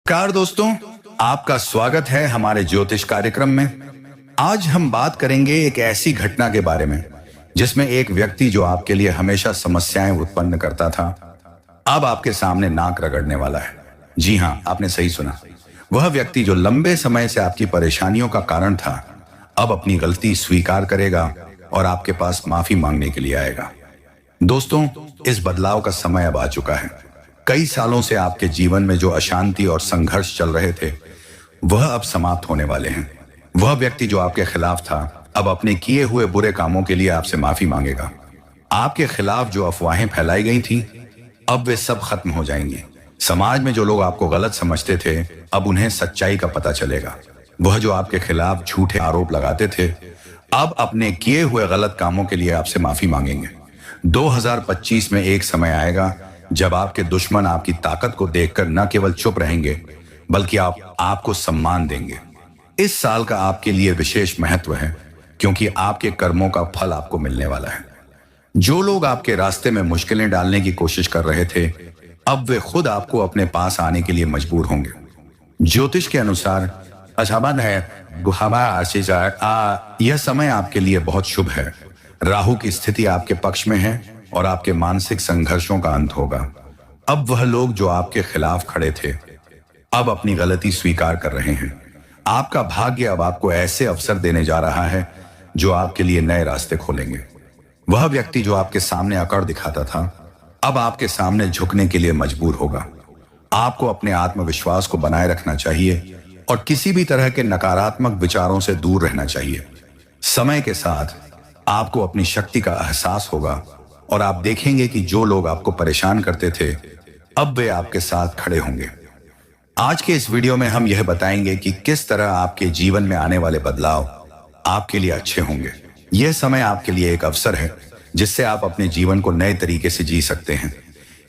नमस्कार दोस्तों, आपका स्वागत है हमारे ज्योतिष कार्यक्रम में। आज हम बात करेंगे एक ऐसी घटना के बारे में जिसमें एक व्यक्ति जो आपके लिए हमेशा समस्याएं उत्पन्न करता था, अब आपके सामने नाक रगड़ने वाला है। जी हाँ, आपने सही सुना। वह व्यक्ति जो लंबे समय से आपकी परेशानियों का कारण था, अब अपनी गलती स्वीकार करेगा और आपके पास माफी मांगने के लिए आएगा। दोस्तों, इस बदलाव का समय अब आ चुका है। कई सालों से आपके जीवन में जो अशांति और संघर्ष चल रहे थे, वह अब समाप्त होने वाले हैं। वह व्यक्ति जो आपके खिलाफ था, अब अपने किए हुए बुरे कामों के लिए आपसे माफी मांगेगा। आपके खिलाफ जो अफवाहें फैलाई गई थी, अब वे सब खत्म हो जाएंगी। समाज में जो लोग आपको गलत समझते थे, अब उन्हें सच्चाई का पता चलेगा। वह जो आपके खिलाफ झूठे आरोप लगाते थे, अब अपने किए हुए गलत कामों के लिए आपसे माफी मांगेंगे। 2025 में एक समय आएगा जब आपके दुश्मन आपकी ताकत को देखकर न केवल चुप रहेंगे, बल्कि आपको सम्मान देंगे। इस साल का आपके लिए विशेष महत्व है, क्योंकि आपके कर्मों का फल आपको मिलने वाला है। जो लोग आपके रास्ते में मुश्किलें डालने की कोशिश कर रहे थे, अब वे खुद आपको अपने पास आने के लिए मजबूर होंगे। ज्योतिष के अनुसार अशाबद है यह समय आपके लिए बहुत शुभ है। राहु की स्थिति आपके पक्ष में है और आपके मानसिक संघर्षों का अंत होगा। अब वह लोग जो आपके खिलाफ खड़े थे, अब अपनी गलती स्वीकार कर रहे हैं। आपका भाग्य अब आपको ऐसे अवसर देने जा रहा है जो आपके लिए नए रास्ते खोलेंगे। वह व्यक्ति जो आपके सामने अकड़ दिखाता था, अब आपके सामने झुकने के लिए मजबूर होगा। आपको अपने आत्मविश्वास को बनाए रखना चाहिए और किसी भी तरह के नकारात्मक विचारों से दूर रहना चाहिए। समय के साथ आपको अपनी शक्ति का एहसास होगा और आप देखेंगे कि जो लोग आपको परेशान करते थे, अब वे आपके साथ खड़े होंगे। आज के इस वीडियो में हम यह बताएंगे कि किस तरह आपके जीवन में आने वाले बदलाव आपके लिए अच्छे होंगे। यह समय आपके लिए एक अवसर है जिससे आप अपने जीवन को नए तरीके से जी सकते हैं।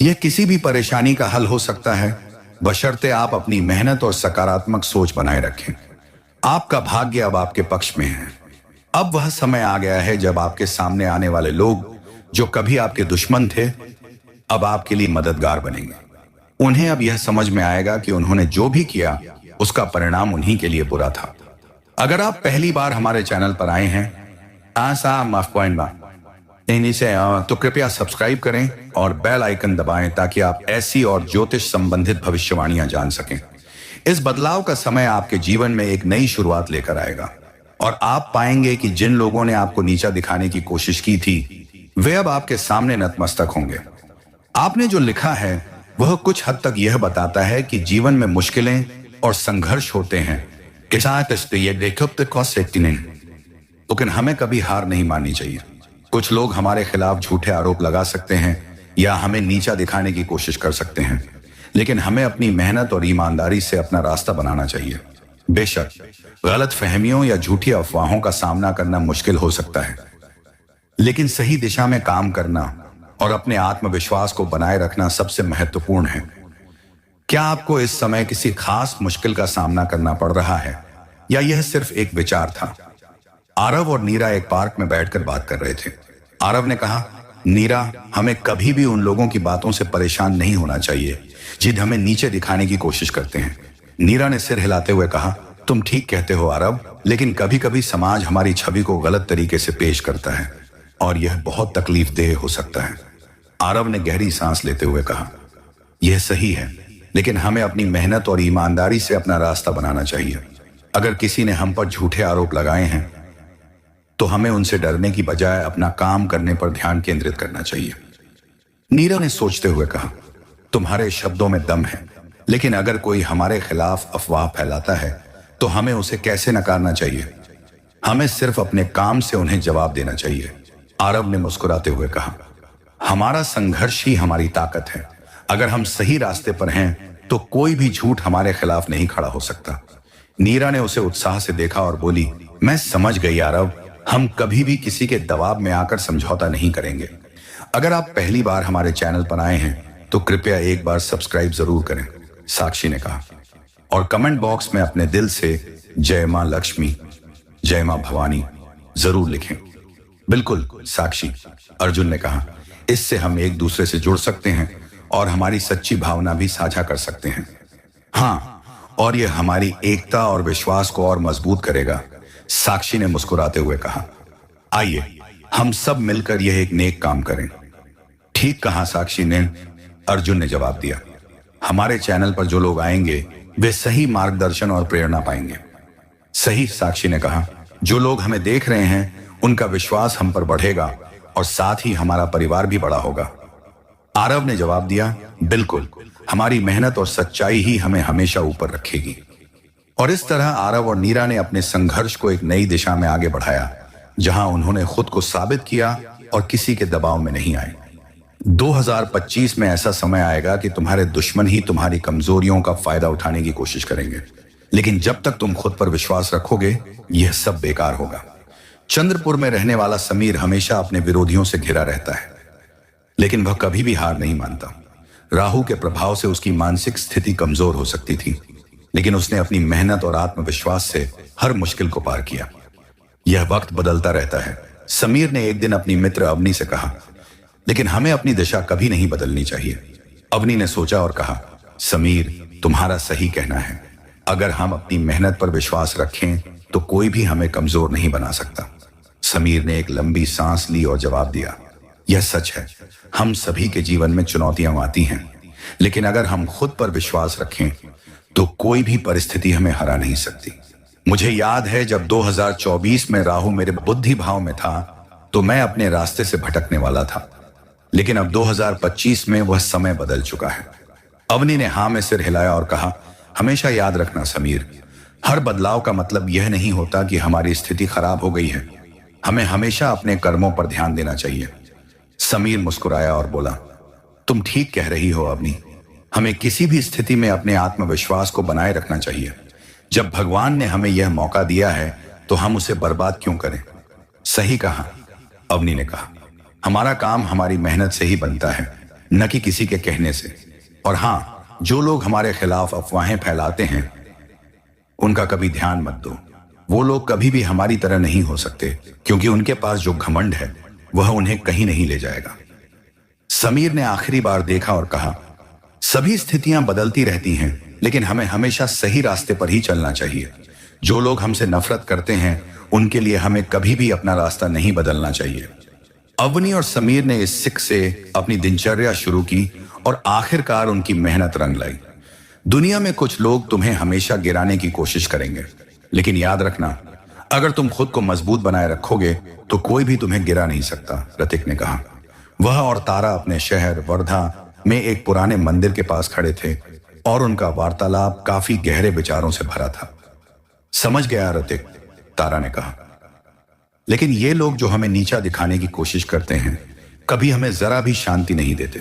यह किसी भी परेशानी का हल हो सकता है, बशर्ते आप अपनी मेहनत और सकारात्मक सोच बनाए रखें। आपका भाग्य अब आपके पक्ष में है। अब वह समय आ गया है जब आपके सामने आने वाले लोग जो कभी आपके दुश्मन थे, अब आपके लिए मददगार बनेंगे। उन्हें अब यह समझ में आएगा कि उन्होंने जो भी किया, उसका परिणाम उन्हीं के लिए बुरा था। अगर आप पहली बार हमारे चैनल पर आए हैं तो कृपया सब्सक्राइब करें और बेल आइकन दबाएं ताकि आप ऐसी और ज्योतिष संबंधित भविष्यवाणियां जान सकें। इस बदलाव का समय आपके जीवन में एक नई शुरुआत लेकर आएगा और आप पाएंगे कि जिन लोगों ने आपको नीचा दिखाने की कोशिश की थी, वे अब आपके सामने नतमस्तक होंगे। आपने जो लिखा है वह कुछ हद तक यह बताता है कि जीवन में मुश्किलें और संघर्ष होते हैं, लेकिन हमें कभी हार नहीं माननी चाहिए। कुछ लोग हमारे खिलाफ झूठे आरोप लगा सकते हैं या हमें नीचा दिखाने की कोशिश कर सकते हैं, लेकिन हमें अपनी मेहनत और ईमानदारी से अपना रास्ता बनाना चाहिए। बेशक गलत फहमियों या झूठी अफवाहों का सामना करना मुश्किल हो सकता है, लेकिन सही दिशा में काम करना और अपने आत्मविश्वास को बनाए रखना सबसे महत्वपूर्ण है। क्या आपको इस समय किसी खास मुश्किल का सामना करना पड़ रहा है या यह सिर्फ एक विचार था? आरव और नीरा एक पार्क में बैठकर बात कर रहे थे। आरव ने कहा, नीरा, हमें कभी भी उन लोगों की बातों से परेशान नहीं होना चाहिए जिन्हें हमें नीचे दिखाने की कोशिश करते हैं। नीरा ने सिर हिलाते हुए कहा, तुम ठीक कहते हो आरव, लेकिन कभी कभी समाज हमारी छवि को गलत तरीके से पेश करता है और यह बहुत तकलीफदेह हो सकता है। आरव ने गहरी सांस लेते हुए कहा, यह सही है, लेकिन हमें अपनी मेहनत और ईमानदारी से अपना रास्ता बनाना चाहिए। अगर किसी ने हम पर झूठे आरोप लगाए हैं, तो हमें उनसे डरने की बजाय अपना काम करने पर ध्यान केंद्रित करना चाहिए। नीरा ने सोचते हुए कहा, तुम्हारे शब्दों में दम है, लेकिन अगर कोई हमारे खिलाफ अफवाह फैलाता है तो हमें उसे कैसे नकारना चाहिए? हमें सिर्फ अपने काम से उन्हें जवाब देना चाहिए। आरव ने मुस्कुराते हुए कहा, हमारा संघर्ष ही हमारी ताकत है। अगर हम सही रास्ते पर हैं तो कोई भी झूठ हमारे खिलाफ नहीं खड़ा हो सकता। नीरा ने उसे उत्साह से देखा और बोली, मैं समझ गई आरव, हम कभी भी किसी के दबाव में आकर समझौता नहीं करेंगे। अगर आप पहली बार हमारे चैनल पर आए हैं तो कृपया एक बार सब्सक्राइब जरूर करें, साक्षी ने कहा, और कमेंट बॉक्स में अपने दिल से जय मां लक्ष्मी, जय मां भवानी जरूर लिखें। बिल्कुल साक्षी, अर्जुन ने कहा, इससे हम एक दूसरे से जुड़ सकते हैं और हमारी सच्ची भावना भी साझा कर सकते हैं। हाँ, और यह हमारी एकता और विश्वास को और मजबूत करेगा, साक्षी ने मुस्कुराते हुए कहा। आइए हम सब मिलकर यह एक नेक काम करें। ठीक कहा साक्षी ने, अर्जुन ने जवाब दिया। हमारे चैनल पर जो लोग आएंगे वे सही मार्गदर्शन और प्रेरणा पाएंगे। सही, साक्षी ने कहा। जो लोग हमें देख रहे हैं उनका विश्वास हम पर बढ़ेगा और साथ ही हमारा परिवार भी बड़ा होगा। आरव ने जवाब दिया, बिल्कुल, हमारी मेहनत और सच्चाई ही हमें हमेशा ऊपर रखेगी। और इस तरह आरव और नीरा ने अपने संघर्ष को एक नई दिशा में आगे बढ़ाया, जहां उन्होंने खुद को साबित किया और किसी के दबाव में नहीं आए। 2025 में ऐसा समय आएगा कि तुम्हारे दुश्मन ही तुम्हारी कमजोरियों का फायदा उठाने की कोशिश करेंगे, लेकिन जब तक तुम खुद पर विश्वास रखोगे यह सब बेकार होगा। चंद्रपुर में रहने वाला समीर हमेशा अपने विरोधियों से घिरा रहता है, लेकिन वह कभी भी हार नहीं मानता। राहु के प्रभाव से उसकी मानसिक स्थिति कमजोर हो सकती थी, लेकिन उसने अपनी मेहनत और आत्मविश्वास से हर मुश्किल को पार किया। यह वक्त बदलता रहता है, समीर ने एक दिन अपनी मित्र अवनी से कहा, लेकिन हमें अपनी दिशा कभी नहीं बदलनी चाहिए। अवनी ने सोचा और कहा, समीर, तुम्हारा सही कहना है। अगर हम अपनी मेहनत पर विश्वास रखें तो कोई भी हमें कमजोर नहीं बना सकता। समीर ने एक लंबी सांस ली और जवाब दिया, यह सच है, हम सभी के जीवन में चुनौतियां आती हैं, लेकिन अगर हम खुद पर विश्वास रखें तो कोई भी परिस्थिति हमें हरा नहीं सकती। मुझे याद है जब 2024 में राहु मेरे बुद्धि भाव में था तो मैं अपने रास्ते से भटकने वाला था, लेकिन अब 2025 में वह समय बदल चुका है। अवनी ने हाँ में सिर हिलाया और कहा, हमेशा याद रखना समीर, हर बदलाव का मतलब यह नहीं होता कि हमारी स्थिति खराब हो गई है। हमें हमेशा अपने कर्मों पर ध्यान देना चाहिए। समीर मुस्कुराया और बोला, तुम ठीक कह रही हो अवनी, हमें किसी भी स्थिति में अपने आत्मविश्वास को बनाए रखना चाहिए। जब भगवान ने हमें यह मौका दिया है तो हम उसे बर्बाद क्यों करें। सही कहा, अवनी ने कहा। हमारा काम हमारी मेहनत से ही बनता है, न कि किसी के कहने से। और हाँ, जो लोग हमारे खिलाफ अफवाहें फैलाते हैं उनका कभी ध्यान मत दो। वो लोग कभी भी हमारी तरह नहीं हो सकते, क्योंकि उनके पास जो घमंड है वह उन्हें कहीं नहीं ले जाएगा। समीर ने आखिरी बार देखा और कहा, सभी स्थितियां बदलती रहती हैं, लेकिन हमें हमेशा सही रास्ते पर ही चलना चाहिए। जो लोग हमसे नफरत करते हैं उनके लिए हमें कभी भी अपना रास्ता नहीं बदलना चाहिए। अवनी और समीर ने इस सिक से अपनी दिनचर्या शुरू की और आखिरकार उनकी मेहनत रंग लाई। दुनिया में कुछ लोग तुम्हें हमेशा गिराने की कोशिश करेंगे, लेकिन याद रखना, अगर तुम खुद को मजबूत बनाए रखोगे तो कोई भी तुम्हें गिरा नहीं सकता, रतिक ने कहा। वह और तारा अपने शहर वर्धा में एक पुराने मंदिर के पास खड़े थे और उनका वार्तालाप काफी गहरे विचारों से भरा था। समझ गया रतिक, तारा ने कहा, लेकिन ये लोग जो हमें नीचा दिखाने की कोशिश करते हैं कभी हमें जरा भी शांति नहीं देते।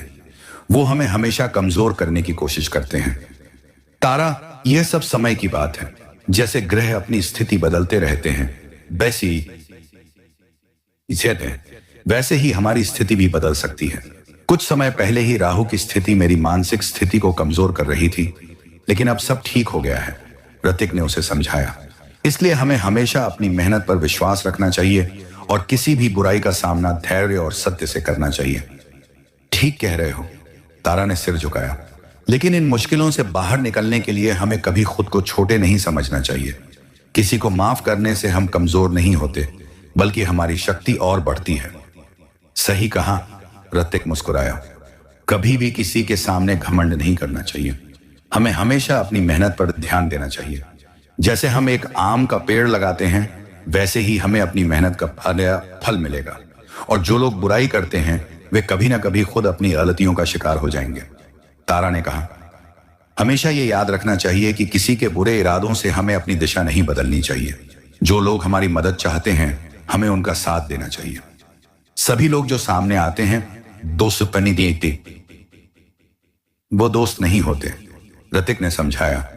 वो हमें हमेशा कमजोर करने की कोशिश करते हैं। तारा, यह सब समय की बात है। जैसे ग्रह अपनी स्थिति बदलते रहते हैं वैसे ही हमारी स्थिति भी बदल सकती है। कुछ समय पहले ही राहु की स्थिति मेरी मानसिक स्थिति को कमजोर कर रही थी, लेकिन अब सब ठीक हो गया है, रतिक ने उसे समझाया। इसलिए हमें हमेशा अपनी मेहनत पर विश्वास रखना चाहिए और किसी भी बुराई का सामना धैर्य और सत्य से करना चाहिए। ठीक कह रहे हो, तारा ने सिर झुकाया। लेकिन इन मुश्किलों से बाहर निकलने के लिए हमें कभी खुद को छोटे नहीं समझना चाहिए। किसी को माफ करने से हम कमजोर नहीं होते, बल्कि हमारी शक्ति और बढ़ती है। सही कहा, रतिक मुस्कुराया। कभी भी किसी के सामने घमंड नहीं करना चाहिए। हमें हमेशा अपनी मेहनत पर ध्यान देना चाहिए। जैसे हम एक आम का पेड़ लगाते हैं, वैसे ही हमें अपनी मेहनत का फल मिलेगा। और जो लोग बुराई करते हैं वे कभी ना कभी खुद अपनी गलतियों का शिकार हो जाएंगे। तारा ने कहा, हमेशा ये याद रखना चाहिए कि किसी के बुरे इरादों से हमें अपनी दिशा नहीं बदलनी चाहिए। जो लोग हमारी मदद चाहते हैं हमें उनका साथ देना चाहिए। सभी लोग जो सामने आते हैं दोस्त नहीं देते, वो दोस्त नहीं होते, रतिक ने समझाया।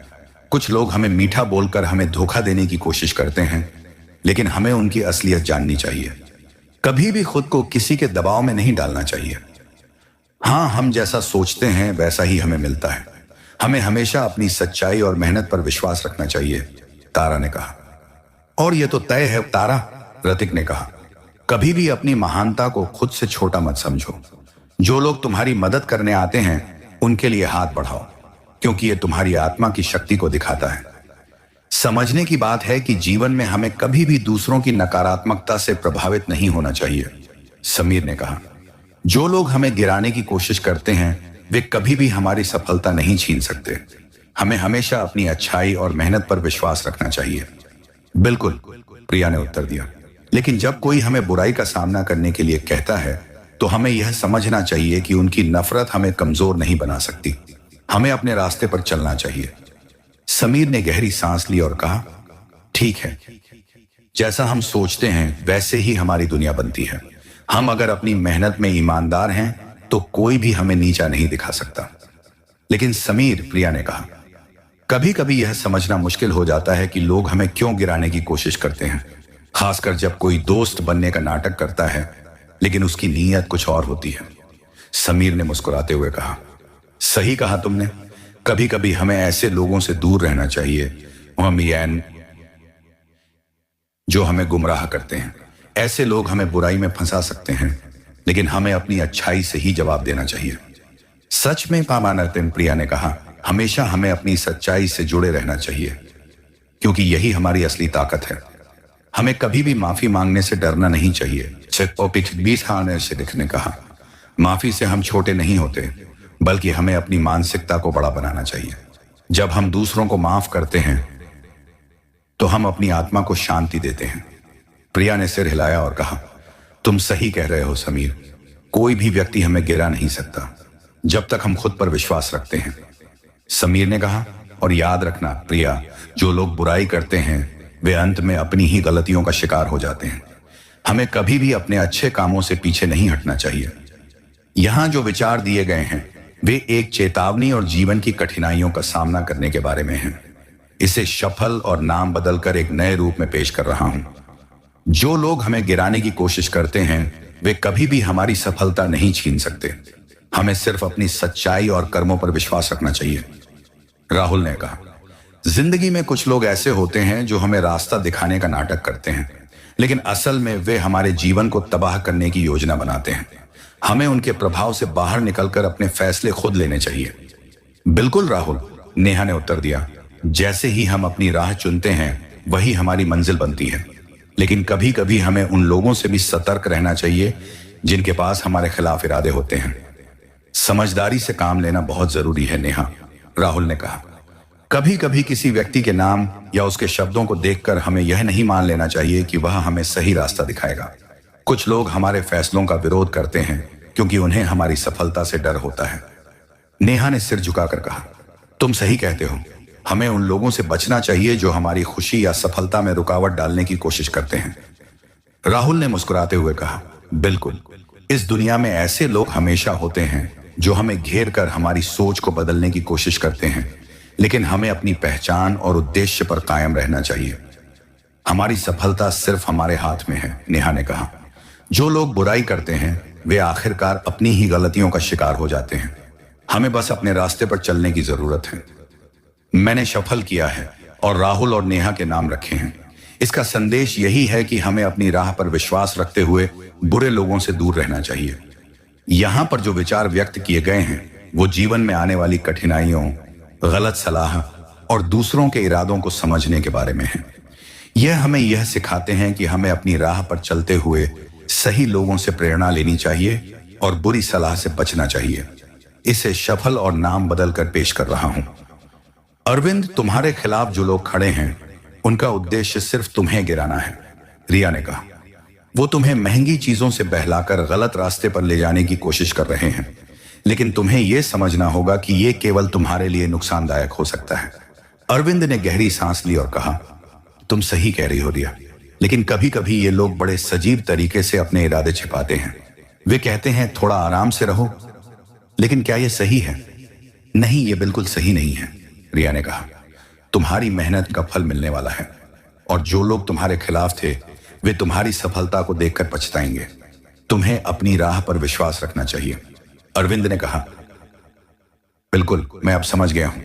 कुछ लोग हमें मीठा बोलकर हमें धोखा देने की कोशिश करते हैं, लेकिन हमें उनकी असलियत जाननी चाहिए। कभी भी खुद को किसी के दबाव में नहीं डालना चाहिए। हाँ, हम जैसा सोचते हैं वैसा ही हमें मिलता है। हमें हमेशा अपनी सच्चाई और मेहनत पर विश्वास रखना चाहिए, तारा ने कहा। और यह तो तय है तारा, रतिक ने कहा, कभी भी अपनी महानता को खुद से छोटा मत समझो। जो लोग तुम्हारी मदद करने आते हैं उनके लिए हाथ बढ़ाओ। क्योंकि यह तुम्हारी आत्मा की शक्ति को दिखाता है। समझने की बात है कि जीवन में हमें कभी भी दूसरों की नकारात्मकता से प्रभावित नहीं होना चाहिए। समीर ने कहा, जो लोग हमें गिराने की कोशिश करते हैं वे कभी भी हमारी सफलता नहीं छीन सकते। हमें हमेशा अपनी अच्छाई और मेहनत पर विश्वास रखना चाहिए। बिल्कुल, प्रिया ने उत्तर दिया। लेकिन जब कोई हमें बुराई का सामना करने के लिए कहता है तो हमें यह समझना चाहिए कि उनकी नफरत हमें कमजोर नहीं बना सकती। हमें अपने रास्ते पर चलना चाहिए। समीर ने गहरी सांस ली और कहा, ठीक है, जैसा हम सोचते हैं वैसे ही हमारी दुनिया बनती है। हम अगर अपनी मेहनत में ईमानदार हैं तो कोई भी हमें नीचा नहीं दिखा सकता। लेकिन समीर, प्रिया ने कहा, कभी कभी यह समझना मुश्किल हो जाता है कि लोग हमें क्यों गिराने की कोशिश करते हैं, खासकर जब कोई दोस्त बनने का नाटक करता है लेकिन उसकी नीयत कुछ और होती है। समीर ने मुस्कुराते हुए कहा, सही कहा तुमने। कभी कभी हमें ऐसे लोगों से दूर रहना चाहिए जो हमें गुमराह करते हैं। ऐसे लोग हमें बुराई में फंसा सकते हैं, लेकिन हमें अपनी अच्छाई से ही जवाब देना चाहिए। सच में पामानर्तन, प्रिया ने कहा, हमेशा हमें अपनी सच्चाई से जुड़े रहना चाहिए, क्योंकि यही हमारी असली ताकत है। हमें कभी भी माफी मांगने से डरना नहीं चाहिए। से लिखने कहा, माफी से हम छोटे नहीं होते, बल्कि हमें अपनी मानसिकता को बड़ा बनाना चाहिए। जब हम दूसरों को माफ करते हैं तो हम अपनी आत्मा को शांति देते हैं। प्रिया ने सिर हिलाया और कहा, तुम सही कह रहे हो समीर। कोई भी व्यक्ति हमें गिरा नहीं सकता जब तक हम खुद पर विश्वास रखते हैं। समीर ने कहा, और याद रखना प्रिया, जो लोग बुराई करते हैं वे अंत में अपनी ही गलतियों का शिकार हो जाते हैं। हमें कभी भी अपने अच्छे कामों से पीछे नहीं हटना चाहिए। यहां जो विचार दिए गए हैं वे एक चेतावनी और जीवन की कठिनाइयों का सामना करने के बारे में हैं। इसे शफल और नाम बदलकर एक नए रूप में पेश कर रहा हूं। जो लोग हमें गिराने की कोशिश करते हैं वे कभी भी हमारी सफलता नहीं छीन सकते। हमें सिर्फ अपनी सच्चाई और कर्मों पर विश्वास रखना चाहिए। राहुल ने कहा, जिंदगी में कुछ लोग ऐसे होते हैं जो हमें रास्ता दिखाने का नाटक करते हैं, लेकिन असल में वे हमारे जीवन को तबाह करने की योजना बनाते हैं। हमें उनके प्रभाव से बाहर निकलकर अपने फैसले खुद लेने चाहिए। बिल्कुल राहुल, नेहा ने उत्तर दिया। जैसे ही हम अपनी राह चुनते हैं वही हमारी मंजिल बनती है। लेकिन कभी कभी हमें उन लोगों से भी सतर्क रहना चाहिए जिनके पास हमारे खिलाफ इरादे होते हैं। समझदारी से काम लेना बहुत जरूरी है नेहा, राहुल ने कहा। कभी कभी किसी व्यक्ति के नाम या उसके शब्दों को देखकर हमें यह नहीं मान लेना चाहिए कि वह हमें सही रास्ता दिखाएगा। कुछ लोग हमारे फैसलों का विरोध करते हैं क्योंकि उन्हें हमारी सफलता से डर होता है। नेहा ने सिर झुकाकर कहा, तुम सही कहते हो। हमें उन लोगों से बचना चाहिए जो हमारी खुशी या सफलता में रुकावट डालने की कोशिश करते हैं। राहुल ने मुस्कुराते हुए कहा, बिल्कुल, इस दुनिया में ऐसे लोग हमेशा होते हैं जो हमें घेर कर हमारी सोच को बदलने की कोशिश करते हैं, लेकिन हमें अपनी पहचान और उद्देश्य पर कायम रहना चाहिए। हमारी सफलता सिर्फ हमारे हाथ में है, नेहा ने कहा। जो लोग बुराई करते हैं वे आखिरकार अपनी ही गलतियों का शिकार हो जाते हैं। हमें बस अपने रास्ते पर चलने की जरूरत है। मैंने सफल किया है और राहुल और नेहा के नाम रखे हैं। इसका संदेश यही है कि हमें अपनी राह पर विश्वास रखते हुए बुरे लोगों से दूर रहना चाहिए। यहां पर जो विचार व्यक्त किए गए हैं वो जीवन में आने वाली कठिनाइयों, गलत सलाह और दूसरों के इरादों को समझने के बारे में है। यह हमें यह सिखाते हैं कि हमें अपनी राह पर चलते हुए सही लोगों से प्रेरणा लेनी चाहिए और बुरी सलाह से बचना चाहिए। इसे सफल और नाम बदल कर पेश कर रहा हूं। अरविंद, तुम्हारे खिलाफ जो लोग खड़े हैं उनका उद्देश्य सिर्फ तुम्हें गिराना है, रिया ने कहा। वो तुम्हें महंगी चीजों से बहलाकर गलत रास्ते पर ले जाने की कोशिश कर रहे हैं, लेकिन तुम्हें यह समझना होगा कि यह केवल तुम्हारे लिए नुकसानदायक हो सकता है। अरविंद ने गहरी सांस ली और कहा, तुम सही कह रही हो रिया, लेकिन कभी कभी ये लोग बड़े सजीव तरीके से अपने इरादे छिपाते हैं। वे कहते हैं थोड़ा आराम से रहो, लेकिन क्या यह सही है? नहीं, यह बिल्कुल सही नहीं है, रिया ने कहा। तुम्हारी मेहनत का फल मिलने वाला है और जो लोग तुम्हारे खिलाफ थे वे तुम्हारी सफलता को देखकर पछताएंगे। तुम्हें अपनी राह पर विश्वास रखना चाहिए, अरविंद ने कहा। बिल्कुल, मैं अब समझ गया हूं।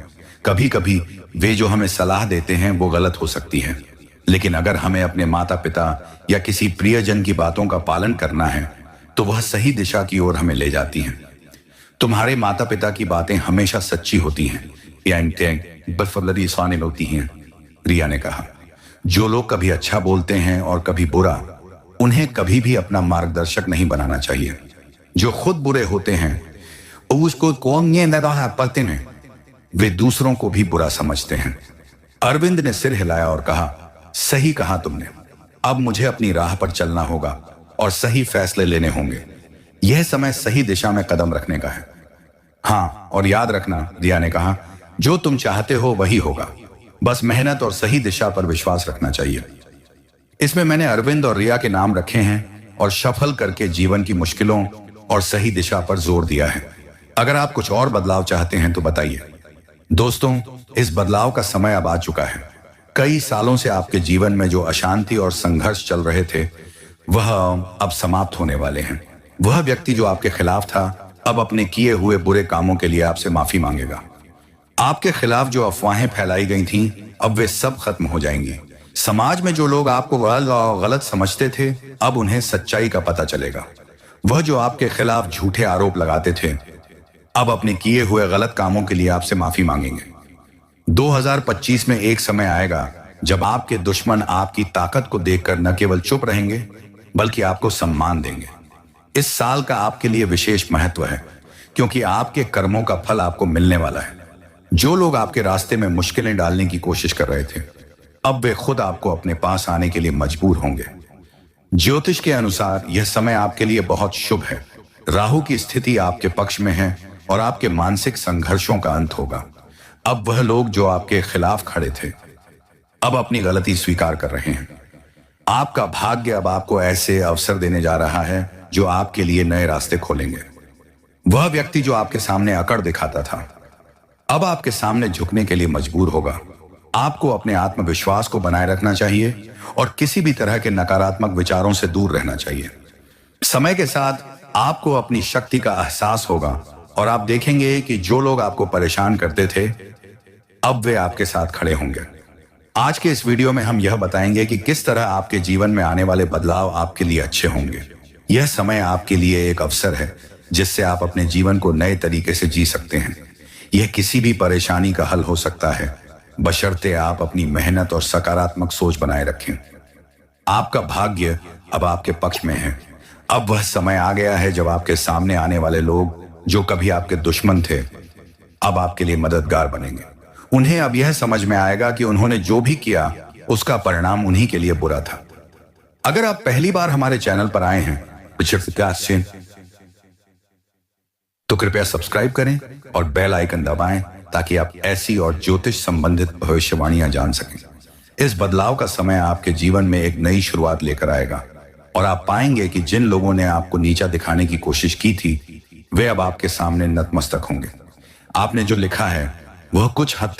कभी कभी वे जो हमें सलाह देते हैं वो गलत हो सकती है, लेकिन अगर हमें अपने माता पिता या किसी प्रियजन की बातों का पालन करना है तो वह सही दिशा की ओर हमें ले जाती हैं। तुम्हारे माता पिता की बातें हमेशा सच्ची होती हैं, रिया ने कहा, जो लोग कभी अच्छा बोलते हैं और कभी बुरा, उन्हें कभी भी अपना मार्गदर्शक नहीं बनाना चाहिए। जो खुद बुरे होते हैं उसको कौन ये न रहा पलते में, वे दूसरों को भी बुरा समझते हैं। अरविंद ने सिर हिलाया और कहा, सही कहा तुमने। अब मुझे अपनी राह पर चलना होगा और सही फैसले लेने होंगे। यह समय सही दिशा में कदम रखने का है। हाँ, और याद रखना, रिया ने कहा, जो तुम चाहते हो वही होगा। बस मेहनत और सही दिशा पर विश्वास रखना चाहिए। इसमें मैंने अरविंद और रिया के नाम रखे हैं और शफल करके जीवन की मुश्किलों और सही दिशा पर जोर दिया है। अगर आप कुछ और बदलाव चाहते हैं तो बताइए। दोस्तों, इस बदलाव का समय अब आ चुका है। कई सालों से आपके जीवन में जो अशांति और संघर्ष चल रहे थे, वह अब समाप्त होने वाले हैं। वह व्यक्ति जो आपके खिलाफ था, अब अपने किए हुए बुरे कामों के लिए आपसे माफी मांगेगा। आपके खिलाफ जो अफवाहें फैलाई गई थीं, अब वे सब खत्म हो जाएंगी। समाज में जो लोग आपको गलत समझते थे, अब उन्हें सच्चाई का पता चलेगा। वह जो आपके खिलाफ झूठे आरोप लगाते थे, अब अपने किए हुए गलत कामों के लिए आपसे माफी मांगेंगे। 2025 में एक समय आएगा जब आपके दुश्मन आपकी ताकत को देखकर न केवल चुप रहेंगे, बल्कि आपको सम्मान देंगे। इस साल का आपके लिए विशेष महत्व है, क्योंकि आपके कर्मों का फल आपको मिलने वाला है। जो लोग आपके रास्ते में मुश्किलें डालने की कोशिश कर रहे थे, अब वे खुद आपको अपने पास आने के लिए मजबूर होंगे। ज्योतिष के अनुसार यह समय आपके लिए बहुत शुभ है। राहु की स्थिति आपके पक्ष में है और आपके मानसिक संघर्षों का अंत होगा। अब वह लोग जो आपके खिलाफ खड़े थे, अब अपनी गलती स्वीकार कर रहे हैं। आपका भाग्य अब आपको ऐसे अवसर देने जा रहा है जो आपके लिए नए रास्ते खोलेंगे। वह व्यक्ति जो आपके सामने अकड़ दिखाता था, अब आपके सामने झुकने के लिए मजबूर होगा। आपको अपने आत्मविश्वास को बनाए रखना चाहिए और किसी भी तरह के नकारात्मक विचारों से दूर रहना चाहिए। समय के साथ आपको अपनी शक्ति का एहसास होगा और आप देखेंगे कि जो लोग आपको परेशान करते थे, अब वे आपके साथ खड़े होंगे। आज के इस वीडियो में हम यह बताएंगे कि किस तरह आपके जीवन में आने वाले बदलाव आपके लिए अच्छे होंगे। यह समय आपके लिए एक अवसर है जिससे आप अपने जीवन को नए तरीके से जी सकते हैं। यह किसी भी परेशानी का हल हो सकता है, बशर्ते आप अपनी मेहनत और सकारात्मक सोच बनाए रखें। आपका भाग्य अब आपके पक्ष में है। अब वह समय आ गया है जब आपके सामने आने वाले लोग जो कभी आपके दुश्मन थे, अब आपके लिए मददगार बनेंगे। उन्हें अब यह समझ में आएगा कि उन्होंने जो भी किया उसका परिणाम उन्हीं के लिए बुरा था। अगर आप पहली बार हमारे चैनल पर आए हैं तो कृपया सब्सक्राइब करें और बेल आइकन दबाएं ताकि आप ऐसी और ज्योतिष संबंधित भविष्यवाणियां जान सकें। इस बदलाव का समय आपके जीवन में एक नई शुरुआत लेकर आएगा और आप पाएंगे कि जिन लोगों ने आपको नीचा दिखाने की कोशिश की थी, वे अब आपके सामने नतमस्तक होंगे। आपने जो लिखा है वह कुछ हद तक